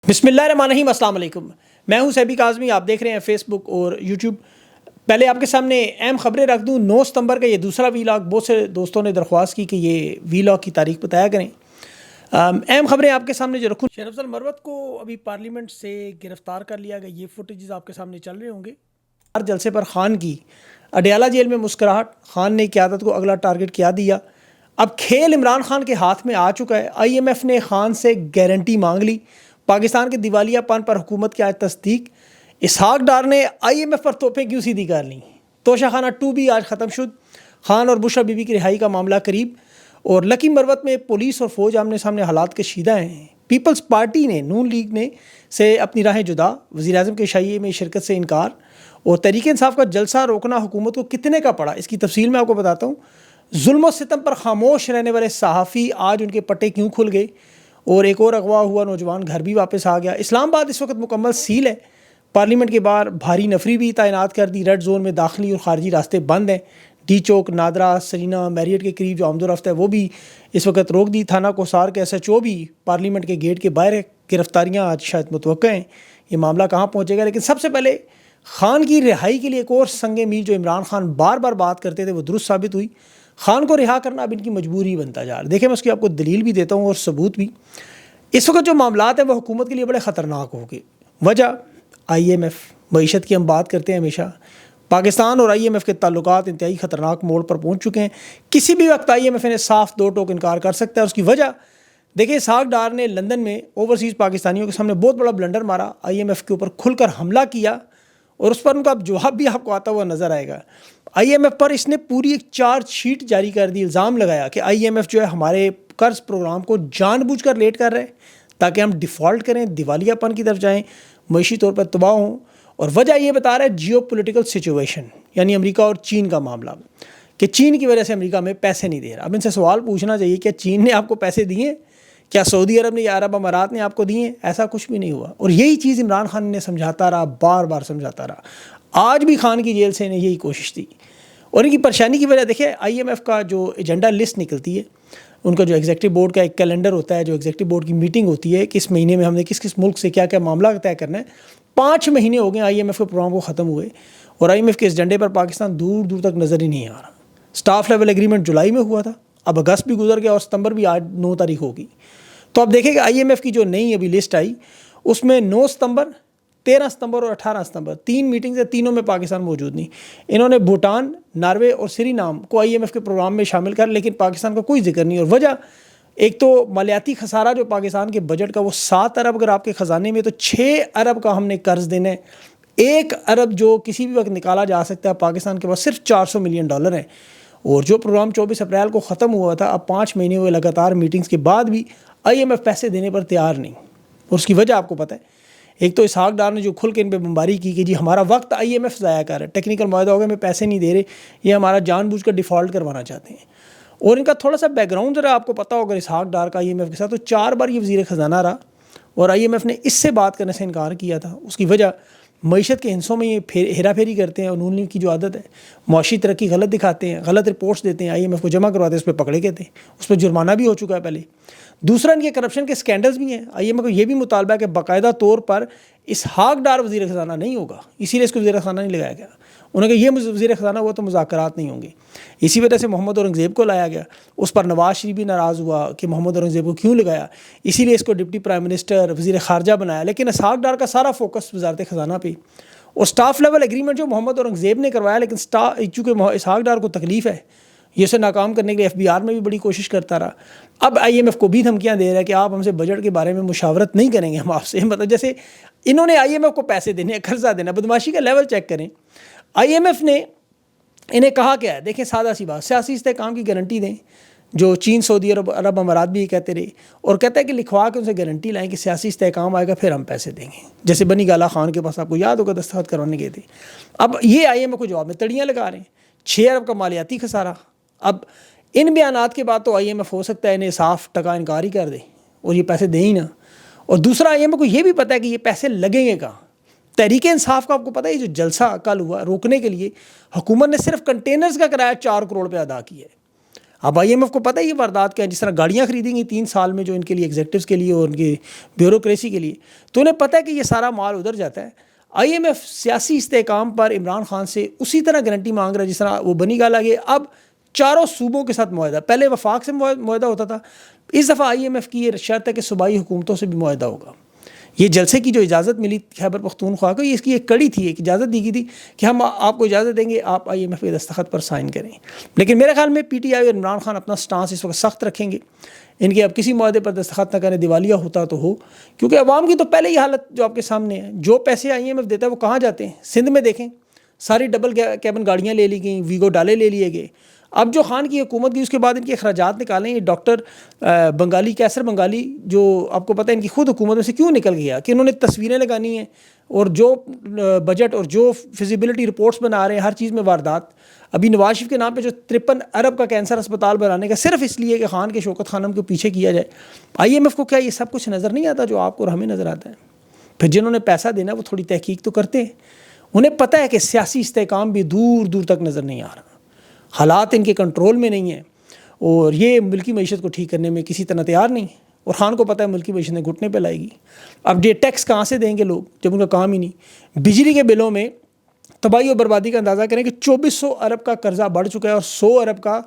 بسم اللہ الرحمن الرحیم، السلام علیکم۔ میں ہوں سیبی کاظمی، آپ دیکھ رہے ہیں فیس بک اور یوٹیوب۔ پہلے آپ کے سامنے اہم خبریں رکھ دوں۔ 9 ستمبر کا یہ دوسرا ویلاگ، بہت سے دوستوں نے درخواست کی کہ یہ ویلاگ کی تاریخ بتایا کریں۔ اہم خبریں آپ کے سامنے جو رکھوں، شہر افضل مروت کو ابھی پارلیمنٹ سے گرفتار کر لیا گیا۔ یہ فوٹیجز آپ کے سامنے چل رہے ہوں گے۔ ہر جلسے پر خان کی اڈیالہ جیل میں مسکراہٹ، خان نے قیادت کو اگلا ٹارگٹ کیا دیا۔ اب کھیل عمران خان کے ہاتھ میں آ چکا ہے۔ آئی ایم ایف نے خان سے گارنٹی مانگ لی۔ پاکستان کے دیوالیہ پن پر حکومت کی آج تصدیق۔ اسحاق ڈار نے آئی ایم ایف پر توپیں کیوں سیدھی کر لیں۔ توشہ خانہ 2 بھی آج ختم شد۔ خان اور بشرا بی بی کی رہائی کا معاملہ قریب۔ اور لکی مروت میں پولیس اور فوج آمنے سامنے حالات کشیدہ ہیں۔ پیپلز پارٹی نے نون لیگ نے سے اپنی راہیں جدا، وزیر اعظم کے شائعے میں شرکت سے انکار۔ اور تحریک انصاف کا جلسہ روکنا حکومت کو کتنے کا پڑا، اس کی تفصیل میں آپ کو بتاتا ہوں۔ ظلم و ستم پر خاموش رہنے والے صحافی، آج ان کے پٹے کیوں کھل گئے۔ اور ایک اور اغوا ہوا نوجوان گھر بھی واپس آ گیا۔ اسلام آباد اس وقت مکمل سیل ہے۔ پارلیمنٹ کے باہر بھاری نفری بھی تعینات کر دی۔ ریڈ زون میں داخلی اور خارجی راستے بند ہیں۔ ڈی چوک، نادرا، سرینا، میریٹ کے قریب جو آمد و رفت ہے وہ بھی اس وقت روک دی۔ تھانہ کوسار کے ایس ایچ او بھی پارلیمنٹ کے گیٹ کے باہر ہے۔ گرفتاریاں آج شاید متوقع ہیں۔ یہ معاملہ کہاں پہنچے گا، لیکن سب سے پہلے خان کی رہائی کے لیے ایک اور سنگ میل جو عمران خان بار بار بات کرتے تھے وہ درست ثابت ہوئی۔ خان کو رہا کرنا اب ان کی مجبوری بنتا جا رہا ہے۔ دیکھیں، میں اس کی آپ کو دلیل بھی دیتا ہوں اور ثبوت بھی۔ اس وقت جو معاملات ہیں وہ حکومت کے لیے بڑے خطرناک ہو گئے۔ وجہ آئی ایم ایف، معیشت کی ہم بات کرتے ہیں ہمیشہ۔ پاکستان اور آئی ایم ایف کے تعلقات انتہائی خطرناک موڑ پر پہنچ چکے ہیں۔ کسی بھی وقت آئی ایم ایف نے صاف دو ٹوک انکار کر سکتا ہے۔ اس کی وجہ دیکھیں، اسحاق ڈار نے لندن میں اوورسیز پاکستانیوں کے سامنے بہت بڑا بلنڈر مارا، آئی ایم ایف کے اوپر کھل کر حملہ کیا، اور اس پر ان کا اب جواب بھی آپ کو آتا ہوا نظر آئے گا۔ آئی ایم ایف پر اس نے پوری ایک چارج شیٹ جاری کر دی، الزام لگایا کہ آئی ایم ایف جو ہے ہمارے قرض پروگرام کو جان بوجھ کر لیٹ کر رہے ہیں تاکہ ہم ڈیفالٹ کریں، دیوالیہ پن کی طرف جائیں، معاشی طور پر تباہ ہوں۔ اور وجہ یہ بتا رہا ہے جیو پولیٹیکل سچویشن، یعنی امریکہ اور چین کا معاملہ، کہ چین کی وجہ سے امریکہ میں پیسے نہیں دے رہا۔ اب ان سے سوال پوچھنا چاہیے، کیا چین نے آپ کو پیسے دیے؟ کیا سعودی عرب نے یا عرب امارات نے آپ کو دیے؟ ایسا کچھ بھی نہیں ہوا۔ اور یہی چیز عمران خان نے سمجھاتا رہا، بار بار سمجھاتا رہا۔ آج بھی خان کی جیل سے انہیں یہی کوشش تھی۔ اور ان کی پریشانی کی وجہ دیکھیں، آئی ایم ایف کا جو ایجنڈا لسٹ نکلتی ہے، ان کا جو ایگزیکٹو بورڈ کا ایک کیلنڈر ہوتا ہے، جو ایگزیکٹو بورڈ کی میٹنگ ہوتی ہے، کس مہینے میں ہم نے کس کس ملک سے کیا کیا معاملہ طے کرنا ہے۔ 5 مہینے ہو گئے آئی ایم ایف کے پروگرام کو ختم ہوئے، اور آئی ایم ایف کے اس ایجنڈے پر پاکستان دور دور تک نظر ہی نہیں آ رہا۔ سٹاف لیول ایگریمنٹ جولائی میں ہوا تھا، اب اگست بھی گزر گیا اور ستمبر بھی آج 9 تاریخ ہوگی۔ تو اب دیکھیں کہ آئی ایم ایف کی جو نئی ابھی لسٹ آئی، اس میں 9 ستمبر، 13 ستمبر اور 18 ستمبر 3 میٹنگز ہیں، تینوں میں پاکستان موجود نہیں۔ انہوں نے بھوٹان، ناروے اور سری نام کو آئی ایم ایف کے پروگرام میں شامل کر، لیکن پاکستان کا کوئی ذکر نہیں۔ اور وجہ ایک تو مالیاتی خسارہ جو پاکستان کے بجٹ کا وہ 7 ارب اگر آپ کے خزانے میں، تو 6 ارب کا ہم نے قرض دینا ہے۔ 1 ارب جو کسی بھی وقت نکالا جا سکتا ہے، پاکستان کے پاس صرف $400 ملین ہیں۔ اور جو پروگرام 24 اپریل کو ختم ہوا تھا، اب 5 مہینے ہوئے لگاتار میٹنگز کے بعد بھی آئی ایم ایف پیسے دینے پر تیار نہیں۔ اور اس کی وجہ آپ کو پتہ ہے، ایک تو اسحاق ڈار نے جو کھل کے ان پہ بمباری کی کہ جی ہمارا وقت آئی ایم ایف ضائع کر رہا ہے، ٹیکنیکل معاہدہ ہو گیا، ہمیں پیسے نہیں دے رہے، یہ ہمارا جان بوجھ کر ڈیفالٹ کروانا چاہتے ہیں۔ اور ان کا تھوڑا سا بیک گراؤنڈ ذرا آپ کو پتہ ہوگا اسحاق ڈار کا آئی ایم ایف کے ساتھ، تو 4 بار یہ وزیر خزانہ رہا، اور آئی ایم ایف نے اس سے بات کرنے سے انکار کیا تھا۔ اس کی وجہ معیشت کے ہنسوں میں یہ ہیرا پھیری کرتے ہیں، اور نون لیگ کی جو عادت ہے، معاشی ترقی غلط دکھاتے ہیں، غلط رپورٹس دیتے ہیں، آئی ایم ایف کو جمع کرواتے ہیں، اس پہ پکڑے گئے تھے، اس پہ جرمانہ بھی ہو چکا ہے پہلے۔ دوسرا، ان کے کرپشن کے سکینڈلز بھی ہیں۔ آئی ایم ایف کو یہ بھی مطالبہ ہے کہ باقاعدہ طور پر اسحاق ڈار وزیر خزانہ نہیں ہوگا، اسی لیے اس کو وزیر خزانہ نہیں لگایا گیا۔ انہوں نے کہا یہ وزیر خزانہ ہوا تو مذاکرات نہیں ہوں گے۔ اسی وجہ سے محمد اورنگزیب کو لایا گیا، اس پر نواز شریف بھی ناراض ہوا کہ محمد اورنگزیب کو کیوں لگایا، اسی لیے اس کو ڈپٹی پرائم منسٹر، وزیر خارجہ بنایا۔ لیکن اسحاق ڈار کا سارا فوکس وزارت خزانہ پہ، اور سٹاف لیول ایگریمنٹ جو محمد اورنگزیب نے کروایا، لیکن چونکہ اسحاق ڈار کو تکلیف ہے، یہ اسے ناکام کرنے کے لیے ایف بی آر میں بھی بڑی کوشش کرتا رہا۔ اب آئی ایم ایف کو بھی دھمکیاں دے رہا ہے کہ آپ ہم سے بجٹ کے بارے میں مشاورت نہیں کریں گے ہم آپ سے، مطلب جیسے انہوں نے آئی ایم ایف کو پیسے دینے، قرضہ دینا، بدماشی کا لیول چیک کریں۔ آئی ایم ایف نے انہیں کہا کیا ہے، دیکھیں سادہ سی بات، سیاسی استحکام کی گارنٹی دیں، جو چین، سعودی عرب امارات بھی یہ کہتے رہے، اور کہتا ہے کہ لکھوا کے ان سے گارنٹی لائیں کہ سیاسی استحکام آئے گا پھر ہم پیسے دیں گے، جیسے بنی گالا خان کے پاس آپ کو یاد ہوگا دستخط کروانے گئے تھے۔ اب یہ آئی ایم ایف کو جواب میں تڑیاں لگا رہے ہیں، 6 ارب کا مالیاتی خسارہ۔ اب ان بیانات کے بعد تو آئی ایم ایف ہو سکتا ہے انہیں صاف ٹکا انکار ہی کر دے اور یہ پیسے دیں ہی نہ۔ اور دوسرا، آئی ایم ایف کو یہ بھی پتہ ہے کہ یہ پیسے لگیں گے کہاں۔ تحریک انصاف کا آپ کو پتہ ہے، یہ جو جلسہ کل ہوا روکنے کے لیے حکومت نے صرف کنٹینرز کا کرایہ 4 کروڑ پہ ادا کیا ہے۔ اب IMF کو پتہ ہے یہ واردات کیا ہے، جس طرح گاڑیاں خریدیں گی 3 سال میں جو ان کے لیے ایگزیکٹوز کے لیے اور ان کے بیوروکریسی کے لیے، تو انہیں پتہ ہے کہ یہ سارا مال ادھر جاتا ہے۔ IMF سیاسی استحکام پر عمران خان سے اسی طرح گارنٹی مانگ رہا ہے جس طرح وہ بنی گالا کہ اب چاروں صوبوں کے ساتھ معاہدہ، پہلے وفاق سے معاہدہ ہوتا تھا، اس دفعہ IMF کی یہ شرط ہے کہ صوبائی حکومتوں سے بھی معاہدہ ہوگا۔ یہ جلسے کی جو اجازت ملی خیبر پختونخوا کو، یہ اس کی ایک کڑی تھی، ایک اجازت دی گئی تھی کہ ہم آپ کو اجازت دیں گے، آپ IMF کے دستخط پر سائن کریں۔ لیکن میرے خیال میں PTI اور عمران خان اپنا سٹانس اس وقت سخت رکھیں گے، ان کے اب کسی معاہدے پر دستخط نہ کریں، دیوالیہ ہوتا تو ہو، کیونکہ عوام کی تو پہلے ہی حالت جو آپ کے سامنے ہے، جو پیسے IMF دیتا ہے وہ کہاں جاتے ہیں؟ سندھ میں دیکھیں ساری ڈبل کیبن گاڑیاں لے لی گئیں، ویگو ڈالے لے لیے گئے۔ اب جو خان کی حکومت کی اس کے بعد ان کے اخراجات نکالیں، یہ ڈاکٹر بنگالی کیسر بنگالی جو آپ کو پتہ ہے ان کی خود حکومت میں سے کیوں نکل گیا کہ انہوں نے تصویریں لگانی ہیں اور جو بجٹ اور جو فیزیبلٹی رپورٹس بنا رہے ہیں ہر چیز میں واردات۔ ابھی نواز شریف کے نام پہ جو 53 ارب کا کینسر اسپتال بنانے کا صرف اس لیے کہ خان کے شوکت خانم کو پیچھے کیا جائے، IMF کو کیا یہ سب کچھ نظر نہیں آتا جو آپ کو اور ہمیں نظر آتا ہے؟ پھر جنہوں نے پیسہ دینا وہ تھوڑی تحقیق تو کرتے ہیں، انہیں پتہ ہے کہ سیاسی استحکام بھی دور دور تک نظر نہیں آ رہا، حالات ان کے کنٹرول میں نہیں ہیں، اور یہ ملکی معیشت کو ٹھیک کرنے میں کسی طرح تیار نہیں، اور خان کو پتہ ہے ملکی معیشت نے گھٹنے پہ لائے گی۔ اب یہ ٹیکس کہاں سے دیں گے لوگ جب ان کا کام ہی نہیں؟ بجلی کے بلوں میں تباہی اور بربادی کا اندازہ کریں کہ 2400 ارب کا قرضہ بڑھ چکا ہے اور 100 ارب کا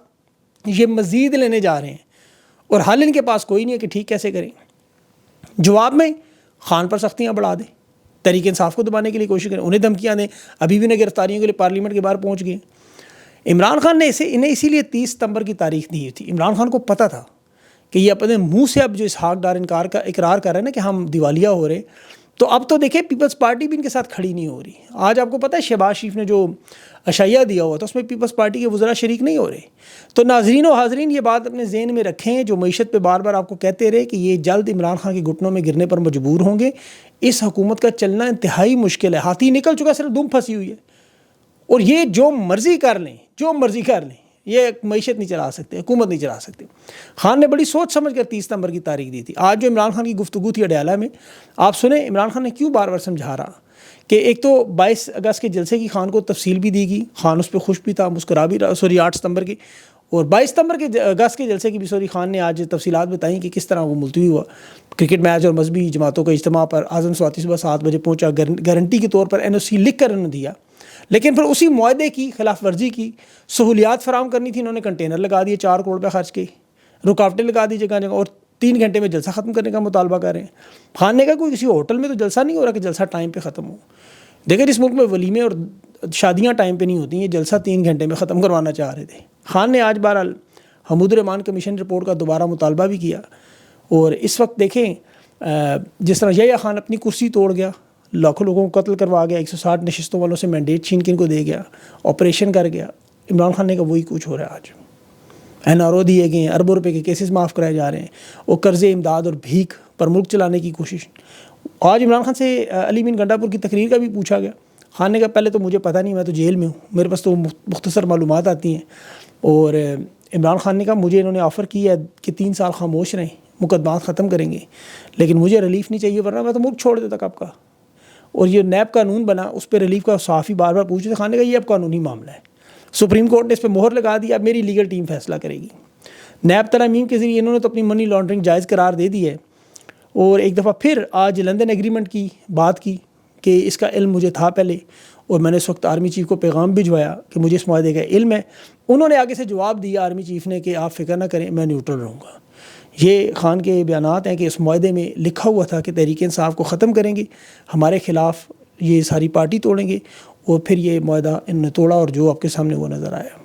یہ مزید لینے جا رہے ہیں، اور حل ان کے پاس کوئی نہیں ہے کہ ٹھیک کیسے کریں۔ جواب میں خان پر سختیاں بڑھا دیں، تحریک انصاف کو دبانے کے لیے کوشش کریں، انہیں دھمکیاں دیں، ابھی بھی انہیں گرفتاریوں کے لیے پارلیمنٹ کے باہر پہنچ گئے۔ عمران خان نے انہیں اسی لیے 30 ستمبر کی تاریخ دی تھی۔ عمران خان کو پتہ تھا کہ یہ اپنے منہ سے اب جو اسحاق ڈار اقرار کر رہے ہیں نا کہ ہم دیوالیہ ہو رہے، تو اب تو دیکھیں پیپلز پارٹی بھی ان کے ساتھ کھڑی نہیں ہو رہی۔ آج آپ کو پتہ ہے شہباز شریف نے جو عشائیہ دیا ہوا تھا اس میں پیپلز پارٹی کے وزراء شریک نہیں ہو رہے۔ تو ناظرین و حاضرین یہ بات اپنے ذہن میں رکھیں، جو معیشت پہ بار بار آپ کو کہتے رہے کہ یہ جلد عمران خان کے گھٹنوں میں گرنے پر مجبور ہوں گے۔ اس حکومت کا چلنا انتہائی مشکل ہے، ہاتھی نکل چکا، صرف دم پھنسی ہوئی ہے، اور یہ جو مرضی کر لیں یہ معیشت نہیں چلا سکتے، حکومت نہیں چلا سکتے۔ خان نے بڑی سوچ سمجھ کر 30 ستمبر کی تاریخ دی تھی۔ آج جو عمران خان کی گفتگو تھی اڈیالہ میں، آپ سنیں عمران خان نے کیوں بار بار سمجھا رہا کہ ایک تو 22 اگست کے جلسے کی خان کو تفصیل بھی دی گئی، خان اس پہ خوش بھی تھا، مسکرا بھی رہا، 8 ستمبر کی، اور 22 ستمبر کے اگست کے جلسے کی بھی خان نے آج تفصیلات بتائیں کہ کس طرح وہ ملتوی ہوا۔ کرکٹ میچ اور مذہبی جماعتوں کے اجتماع پر اعظم سواتی صبح 7 بجے پہنچا، گارنٹی کے طور پر NOC لکھ کر انہوں نے دیا، لیکن پھر اسی معاہدے کی خلاف ورزی کی، سہولیات فراہم کرنی تھی، انہوں نے کنٹینر لگا دیے 4 کروڑ روپے خرچ کے، رکاوٹیں لگا دی جگہ جگہ، اور 3 گھنٹے میں جلسہ ختم کرنے کا مطالبہ کر رہے ہیں۔ خان نے کہا کوئی کسی ہوٹل میں تو جلسہ نہیں ہو رہا کہ جلسہ ٹائم پہ ختم ہو۔ دیکھیں جس ملک میں ولیمے اور شادیاں ٹائم پہ نہیں ہوتی، یہ جلسہ 3 گھنٹے میں ختم کروانا چاہ رہے تھے۔ خان نے آج بہرحال حمود الرحمان کمیشن رپورٹ کا دوبارہ مطالبہ بھی کیا، اور اس وقت دیکھیں جس طرح یحییٰ خان اپنی کرسی توڑ گیا، لاکھوں لوگوں کو قتل کروا گیا، 160 نشستوں والوں سے مینڈیٹ چھین کے ان کو دے گیا، آپریشن کر گیا، عمران خان نے کہا وہی کچھ ہو رہا ہے آج۔ NRO دیے گئے ہیں، اربوں روپے کے کیسز معاف کرائے جا رہے ہیں، اور قرض امداد اور بھیک پر ملک چلانے کی کوشش۔ آج عمران خان سے علی مین گنڈا پور کی تقریر کا بھی پوچھا گیا، خان نے کہا پہلے تو مجھے پتہ نہیں، میں تو جیل میں ہوں، میرے پاس تو مختصر معلومات آتی ہیں، اور عمران خان نے کہا مجھے انہوں نے آفر کیا ہے کہ 3 سال خاموش رہیں، مقدمات ختم کریں گے، لیکن مجھے ریلیف نہیں چاہیے ورنہ میں تو ملک چھوڑ دیتا کب کا۔ اور یہ نیب قانون بنا، اس پہ ریلیف کا صحافی بار بار پوچھ رہے تھے، خان نے کہا یہ اب قانونی معاملہ ہے، سپریم کورٹ نے اس پہ مہر لگا دی، اب میری لیگل ٹیم فیصلہ کرے گی۔ نیب ترامیم کے ذریعے انہوں نے تو اپنی منی لانڈرنگ جائز قرار دے دی ہے، اور ایک دفعہ پھر آج لندن ایگریمنٹ کی بات کی کہ اس کا علم مجھے تھا پہلے، اور میں نے اس وقت آرمی چیف کو پیغام بھجوایا کہ مجھے اس معاہدے کا علم ہے۔ انہوں نے آگے سے جواب دیا آرمی چیف نے کہ آپ فکر نہ کریں، میں نیوٹرل رہوں گا۔ یہ خان کے بیانات ہیں کہ اس معاہدے میں لکھا ہوا تھا کہ تحریک انصاف کو ختم کریں گے، ہمارے خلاف یہ ساری پارٹی توڑیں گے، اور پھر یہ معاہدہ انہوں نے توڑا، اور جو آپ کے سامنے وہ نظر آیا۔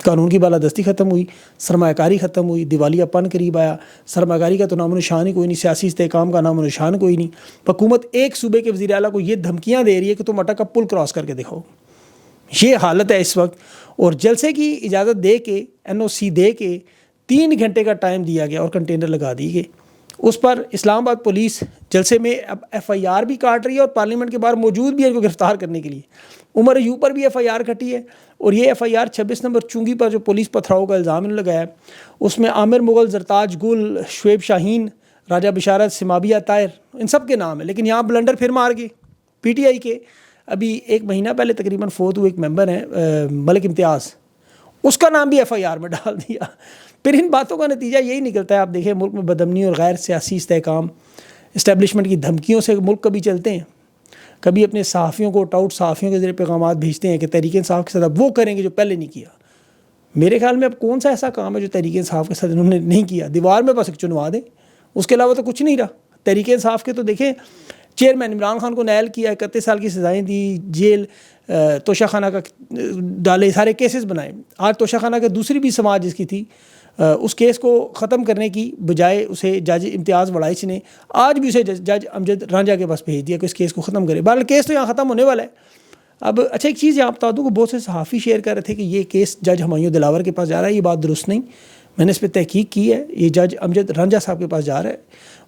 قانون کی بالادستی ختم ہوئی، سرمایہ کاری ختم ہوئی، دیوالیہ پن قریب آیا، سرمایہ کاری کا تو نام و نشان ہی کوئی نہیں، سیاسی استحکام کا نام و نشان کوئی نہیں۔ حکومت ایک صوبے کے وزیر اعلیٰ کو یہ دھمکیاں دے رہی ہے کہ تم اٹک کا پل کراس کر کے دکھاؤ۔ یہ حالت ہے اس وقت، اور جلسے کی اجازت دے کے NOC دے کے 3 گھنٹے کا ٹائم دیا گیا اور کنٹینر لگا دیے گئے۔ اس پر اسلام آباد پولیس جلسے میں اب FIR بھی کاٹ رہی ہے، اور پارلیمنٹ کے باہر موجود بھی ہے ان کو گرفتار کرنے کے لیے۔ عمر ایوب پر بھی FIR کٹی ہے، اور یہ FIR 26 نمبر چونگی پر جو پولیس پتھراؤ کا الزام انہوں نے لگایا ہے، اس میں عامر مغل، زرتاج گل، شعیب شاہین، راجہ بشارت، سمابیہ طاہر، ان سب کے نام ہیں، لیکن یہاں بلنڈر پھر مار گئے PTI کے۔ ابھی 1 مہینہ پہلے تقریباً فوت ہوئے ایک ممبر ہیں ملک امتیاز، اس کا نام بھی ایف آئی آر میں ڈال دیا. پھر ان باتوں کا نتیجہ یہی نکلتا ہے. آپ دیکھیں ملک میں بدامنی اور غیر سیاسی استحکام اسٹیبلشمنٹ کی دھمکیوں سے ملک کبھی چلتے ہیں, کبھی اپنے صحافیوں کو ٹاؤٹ صحافیوں کے ذریعے پیغامات بھیجتے ہیں کہ تحریک انصاف کے ساتھ اب وہ کریں گے جو پہلے نہیں کیا. میرے خیال میں اب کون سا ایسا کام ہے جو تحریک انصاف کے ساتھ انہوں نے نہیں کیا؟ دیوار میں بس ایک چنوا دیں, اس کے علاوہ تو کچھ نہیں رہا. تحریک انصاف کے تو دیکھیں چیئرمین عمران خان کو نیل کیا, 31 سال کی سزائیں دی, جیل توشہ خانہ کا ڈالے, سارے کیسز بنائے. آج توشہ خانہ کے دوسری بھی سماعت جس کی تھی, اس کیس کو ختم کرنے کی بجائے اسے جج امتیاز وڑائچ نے آج بھی اسے جج امجد رانجھا کے پاس بھیج دیا کہ اس کیس کو ختم کرے. بہرحال کیس تو یہاں ختم ہونے والا ہے. اب اچھا ایک چیز یہاں بتا دوں کہ بہت سے صحافی شیئر کر رہے تھے کہ یہ کیس جج ہمایوں دلاور کے پاس جا رہا ہے. یہ بات درست نہیں, میں نے اس پہ تحقیق کی ہے, یہ جج امجد رانجھا صاحب کے پاس جا رہا ہے.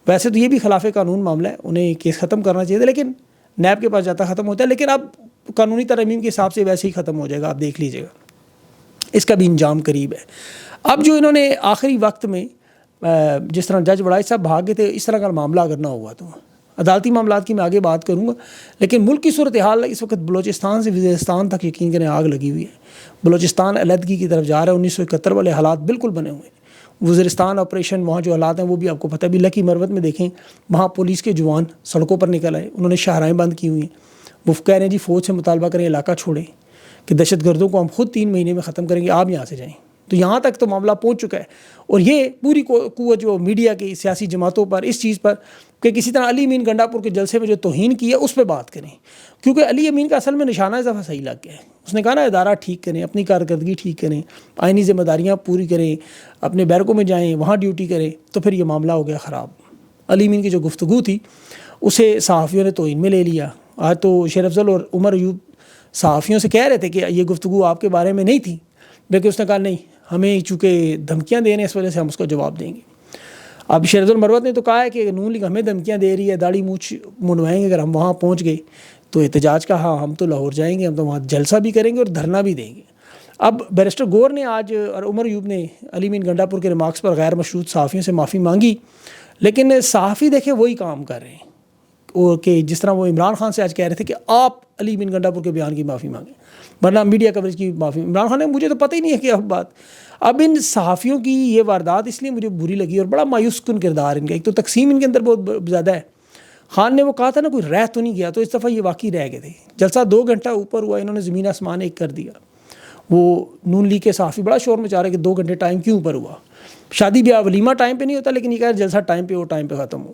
ویسے تو یہ بھی خلاف قانون معاملہ ہے, انہیں کیس ختم کرنا چاہیے تھا, لیکن نیب کے پاس جاتا ختم ہوتا ہے. لیکن اب قانونی ترمیم کے حساب سے ویسے ہی ختم ہو جائے گا, آپ دیکھ لیجیے گا, اس کا بھی انجام قریب ہے. اب جو انہوں نے آخری وقت میں جس طرح جج وڑائچ صاحب بھاگ گئے تھے, اس طرح کا معاملہ اگر نہ ہوا تو عدالتی معاملات کی میں آگے بات کروں گا. لیکن ملک کی صورتحال اس وقت بلوچستان سے وزیرستان تک یقین کریں آگ لگی ہوئی ہے. بلوچستان علیحدگی کی طرف جا رہا ہے. 1971 والے حالات بالکل بنے ہوئے ہیں. وزیرستان آپریشن, وہاں جو حالات ہیں وہ بھی آپ کو پتہ ہے. بھی لکی مروت میں دیکھیں, وہاں پولیس کے جوان سڑکوں پر نکل آئے, انہوں نے شاہراہیں بند کی ہوئی ہیں. وہ کہہ رہے ہیں جی فوج سے مطالبہ کریں علاقہ چھوڑیں, کہ دہشت گردوں کو ہم خود 3 مہینے میں ختم کریں گے, آپ یہاں سے جائیں. تو یہاں تک تو معاملہ پہنچ چکا ہے. اور یہ پوری قوت جو میڈیا کی سیاسی جماعتوں پر اس چیز پر کہ کسی طرح علی امین گنڈا پور کے جلسے میں جو توہین کی ہے اس پہ بات کریں, کیونکہ علی امین کا اصل میں نشانہ اضافہ صحیح لگ گیا ہے. اس نے کہا نا ادارہ ٹھیک کریں, اپنی کارکردگی ٹھیک کریں, آئینی ذمہ داریاں پوری کریں, اپنے بیرکوں میں جائیں, وہاں ڈیوٹی کریں. تو پھر یہ معاملہ ہو گیا خراب. علی امین کی جو گفتگو تھی اسے صحافیوں نے توہین میں لے لیا. آج تو شیر افضل اور عمر ایوب صحافیوں سے کہہ رہے تھے کہ یہ گفتگو آپ کے بارے میں نہیں تھی, لیکن اس نے کہا نہیں, ہمیں چونکہ دھمکیاں دے رہے ہیں اس وجہ سے ہم اس کو جواب دیں گے. اب شیر افضل مروت نے تو کہا ہے کہ نون لیگ ہمیں دھمکیاں دے رہی ہے, داڑھی مونچھ منڈوائیں گے اگر ہم وہاں پہنچ گئے تو احتجاج کا. ہاں ہم تو لاہور جائیں گے, ہم تو وہاں جلسہ بھی کریں گے اور دھرنا بھی دیں گے. اب بیرسٹر گور نے آج اور عمر ایوب نے علی امین گنڈا پور کے ریمارکس پر غیر مشروط صحافیوں سے معافی مانگی, لیکن صحافی دیکھیں وہی کام کر رہے ہیں. اور کہ جس طرح وہ عمران خان سے آج کہہ رہے تھے کہ آپ علی امین گنڈا پور کے بیان کی معافی مانگیں, ورنہ میڈیا کوریج کی معافی. عمران خان نے مجھے تو پتہ ہی نہیں ہے کہ اب بات. اب ان صحافیوں کی یہ واردات اس لیے مجھے بری لگی اور بڑا مایوس کن کردار ان کا. ایک تو تقسیم ان کے اندر بہت زیادہ ہے. خان نے وہ کہا تھا نا کوئی رہ تو نہیں گیا, تو اس دفعہ یہ واقعی رہ گئے تھے. جلسہ 2 گھنٹہ اوپر ہوا, انہوں نے زمین آسمان ایک کر دیا. وہ نون لیگ کے صحافی بڑا شور مچا رہے کہ 2 گھنٹے ٹائم کیوں اوپر ہوا. شادی بیاہ ولیمہ ٹائم پہ نہیں ہوتا, لیکن یہ کہہ رہے جلسہ ٹائم پہ ہو, ٹائم پہ ختم ہو.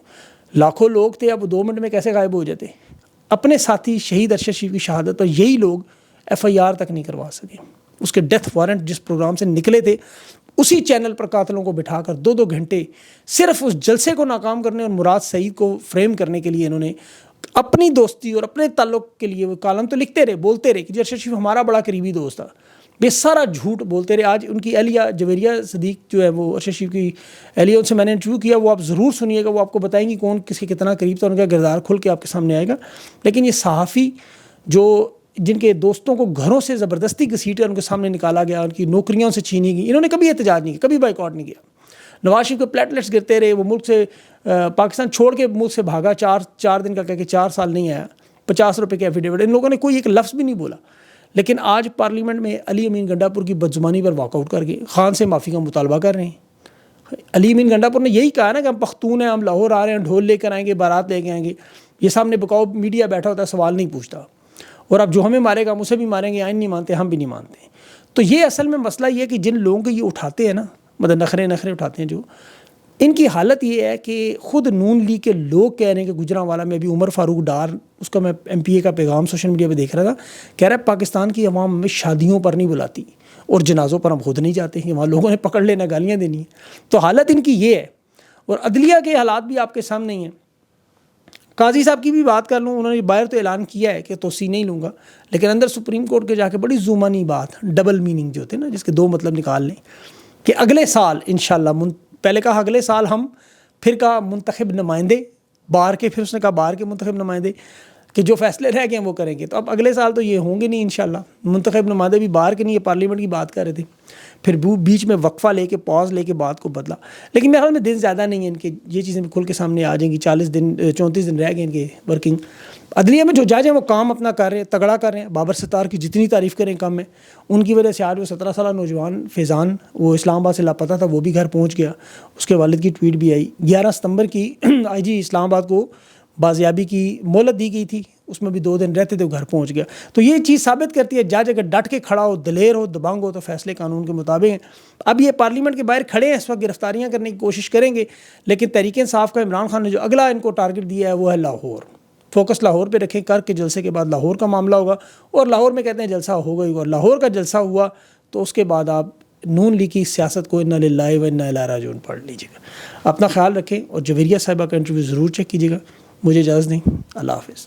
لاکھوں لوگ تھے, اب 2 منٹ میں کیسے غائب ہو جاتے. اپنے ساتھی شہید ارشد شریف کی شہادت پر یہی لوگ ایف آئی آر تک نہیں کروا سکے. اس کے ڈیتھ وارنٹ جس پروگرام سے نکلے تھے اسی چینل پر قاتلوں کو بٹھا کر 2 گھنٹے صرف اس جلسے کو ناکام کرنے اور مراد سعید کو فریم کرنے کے لیے انہوں نے اپنی دوستی اور اپنے تعلق کے لیے وہ کالم تو لکھتے رہے, بولتے رہے کہ ارشد شریف ہمارا بڑا قریبی دوست تھا. بے سارا جھوٹ بولتے رہے. آج ان کی اہلیہ جویریہ صدیق جو ہے وہ ارشد شریف کی اہلیہ, ان سے میں نے انٹرویو کیا, وہ آپ ضرور سنیے گا, وہ آپ کو بتائیں گی کون کس کے کتنا قریب تھا, ان کا کردار کھل کے آپ کے سامنے آئے گا. لیکن یہ صحافی جو جن کے دوستوں کو گھروں سے زبردستی گھسیٹ کر ان کے سامنے نکالا گیا, ان کی نوکریوں سے چھینی گئی, انہوں نے کبھی احتجاج نہیں کیا, کبھی بائیکاٹ نہیں کیا. نواز شریف کے پلیٹلیٹس گرتے رہے, وہ ملک سے پاکستان چھوڑ کے ملک سے بھاگا, 4 دن کا کہہ کے 4 سال نہیں آیا, 50 روپے کے ایفیڈیوٹ, ان لوگوں نے کوئی ایک لفظ بھی نہیں بولا. لیکن آج پارلیمنٹ میں علی امین گنڈا پور کی بدزبانی پر واک آؤٹ کر کے خان سے معافی کا مطالبہ کر رہے ہیں. علی امین گنڈا پور نے یہی کہا نا کہ ہم پختون ہیں, ہم لاہور آ رہے ہیں, ڈھول لے کر آئیں گے, بارات لے کے آئیں گے. یہ سامنے بکاؤ میڈیا بیٹھا ہوتا ہے, سوال نہیں پوچھتا, اور اب جو ہمیں مارے گا ہم اسے بھی ماریں گے, آئین نہیں مانتے, ہم بھی نہیں مانتے. تو یہ اصل میں مسئلہ یہ ہے کہ جن لوگوں کو یہ اٹھاتے ہیں نا, مطلب نخرے اٹھاتے ہیں, جو ان کی حالت یہ ہے کہ خود نون لیگ کے لوگ کہہ رہے ہیں کہ گجرانوالا میں ابھی عمر فاروق ڈار, اس کا میں ایم پی اے کا پیغام سوشل میڈیا پہ دیکھ رہا تھا, کہہ رہا ہے پاکستان کی عوام میں شادیوں پر نہیں بلاتی اور جنازوں پر ہم خود نہیں جاتے ہیں, وہاں لوگوں نے پکڑ لینا, گالیاں دینی ہیں. تو حالت ان کی یہ ہے. اور عدلیہ کے حالات بھی آپ کے سامنے ہی ہیں. قاضی صاحب کی بھی بات کر لوں, انہوں نے باہر تو اعلان کیا ہے کہ توسیع نہیں لوں گا, لیکن اندر سپریم کورٹ کے جا کے بڑی زومانی بات, ڈبل میننگ جو ہوتے ہیں نا, جس کے 2 مطلب نکال لیں, کہ اگلے سال انشاءاللہ, پہلے کہا اگلے سال ہم, پھر کہا منتخب نمائندے بار کے, پھر اس نے کہا بار کے منتخب نمائندے, کہ جو فیصلے رہ گئے ہیں وہ کریں گے. تو اب اگلے سال تو یہ ہوں گے نہیں انشاءاللہ. منتخب نمائندے بھی بار کے نہیں, یہ پارلیمنٹ کی بات کر رہے تھے, پھر بیچ میں وقفہ لے کے پاز لے کے بات کو بدلا. لیکن میرے خیال میں دن زیادہ نہیں ہے ان کے, یہ چیزیں بھی کھل کے سامنے آ جائیں گی. 34 دن رہ گئے ان کے ورکنگ. عدلیہ میں جو جج ہیں وہ کام اپنا کر رہے ہیں، تگڑا کر رہے ہیں. بابر ستار کی جتنی تعریف کریں کم ہے. ان کی وجہ سے آج وہ 17 سالہ نوجوان فیضان، وہ اسلام آباد سے لاپتہ تھا، وہ بھی گھر پہنچ گیا. اس کے والد کی ٹویٹ بھی آئی. 11 ستمبر کی آئی جی اسلام آباد کو بازیابی کی مہلت دی گئی تھی، اس میں بھی 2 دن رہتے تھے، وہ گھر پہنچ گیا. تو یہ چیز ثابت کرتی ہے جج اگر ڈٹ کے کھڑا ہو، دلیر ہو، دبنگ ہو، تو فیصلے قانون کے مطابق ہیں. اب یہ پارلیمنٹ کے باہر کھڑے ہیں، اس وقت گرفتاریاں کرنے کی کوشش کریں گے، لیکن تحریک انصاف کا عمران خان نے جو اگلا ان کو ٹارگٹ دیا ہے وہ ہے لاہور. فوکس لاہور پہ رکھیں، کر کے جلسے کے بعد لاہور کا معاملہ ہوگا، اور لاہور میں کہتے ہیں جلسہ ہوگا ہی. اور لاہور کا جلسہ ہوا تو اس کے بعد آپ نون لیگ کی سیاست کو انا للہ و انا الیہ راجعون پڑھ لیجیے گا. اپنا خیال رکھیں، اور جویریہ صاحبہ کا انٹرویو ضرور چیک کیجیے گا. مجھے اجازت دیں، اللہ حافظ.